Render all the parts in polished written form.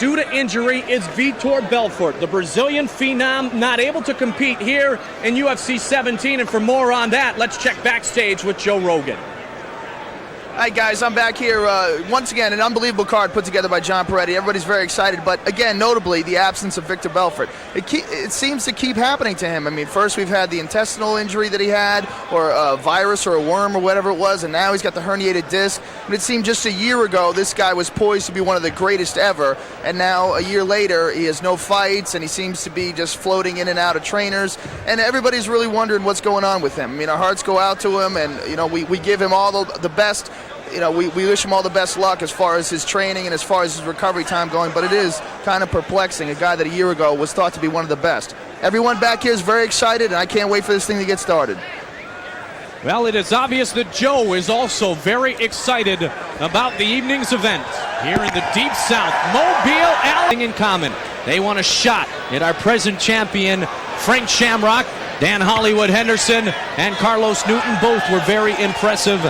due to injury is Vitor Belfort, the Brazilian phenom, not able to compete here in UFC 17. And for more on that, let's check backstage with Joe Rogan. Hi guys, I'm back here once again, an unbelievable card put together by John Peretti. Everybody's very excited, but again, notably, the absence of Vitor Belfort. It seems to keep happening to him. I mean, first we've had the intestinal injury that he had, or a virus or a worm or whatever it was, and now he's got the herniated disc. And it seemed just a year ago this guy was poised to be one of the greatest ever, and now a year later he has no fights and he seems to be just floating in and out of trainers, and everybody's really wondering what's going on with him. I mean, our hearts go out to him, and you know, we give him all the best. You know, we wish him all the best luck as far as his training and as far as his recovery time going, but it is kind of perplexing, a guy that a year ago was thought to be one of the best. Everyone back here is very excited, and I can't wait for this thing to get started. Well, it is obvious that Joe is also very excited about the evening's event here in the Deep South. Mobile, Alabama in common. They want a shot at our present champion, Frank Shamrock. Dan Hollywood Henderson and Carlos Newton both were very impressive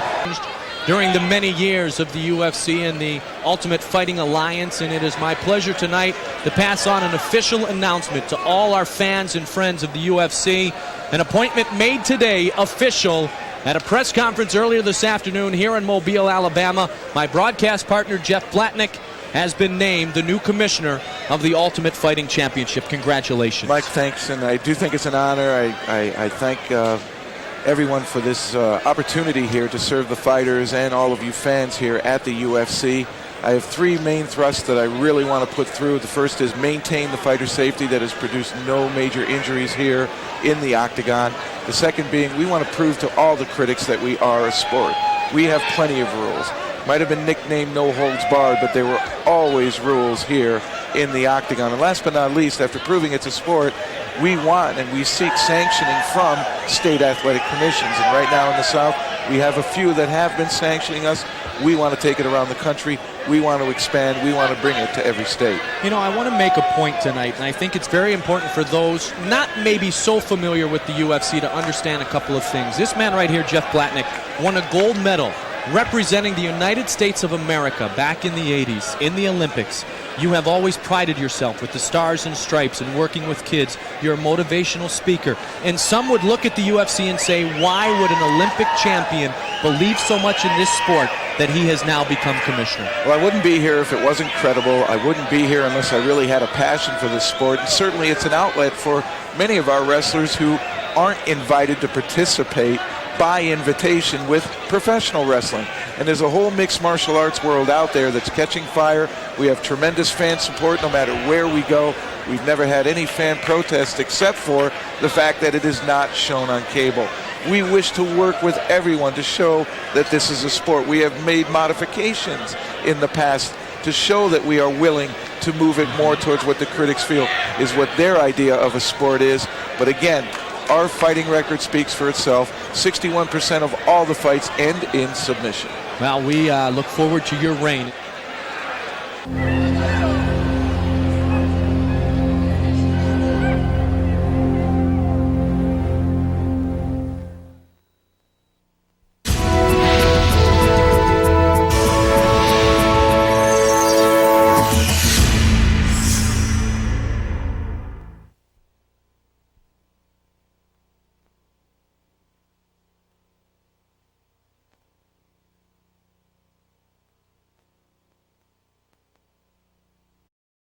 during the many years of the UFC and the Ultimate Fighting Alliance, and it is my pleasure tonight to pass on an official announcement to all our fans and friends of the UFC. An appointment made today official at a press conference earlier this afternoon here in Mobile, Alabama. My broadcast partner, Jeff Blatnick, has been named the new commissioner of the Ultimate Fighting Championship. Congratulations. Mike, thanks, and I do think it's an honor. I thank everyone for this opportunity here to serve the fighters and all of you fans here at the UFC. I have three main thrusts that I really want to put through. The first is maintain the fighter safety that has produced no major injuries here in the octagon. The second being, we want to prove to all the critics that we are a sport. We have plenty of rules. Might have been nicknamed no holds barred, but there were always rules here in the octagon. And last but not least, after proving it's a sport, we want and we seek sanctioning from state athletic commissions. And right now in the South, we have a few that have been sanctioning us. We want to take it around the country. We want to expand. We want to bring it to every state. You know, I want to make a point tonight, and I think it's very important for those not maybe so familiar with the UFC to understand a couple of things. This man right here, Jeff Blatnick, won a gold medal representing the United States of America back in the 80s in the Olympics. You have always prided yourself with the stars and stripes and working with kids. You're a motivational speaker. And some would look at the UFC and say, why would an Olympic champion believe so much in this sport that he has now become commissioner? Well, I wouldn't be here if it wasn't credible. I wouldn't be here unless I really had a passion for this sport. And certainly it's an outlet for many of our wrestlers who aren't invited to participate by invitation with professional wrestling. And there's a whole mixed martial arts world out there that's catching fire. We have tremendous fan support no matter where we go. We've never had any fan protest except for the fact that it is not shown on cable. We wish to work with everyone to show that this is a sport. We have made modifications in the past to show that we are willing to move it more towards what the critics feel is what their idea of a sport is. But again, our fighting record speaks for itself. 61% of all the fights end in submission. Well, we look forward to your reign.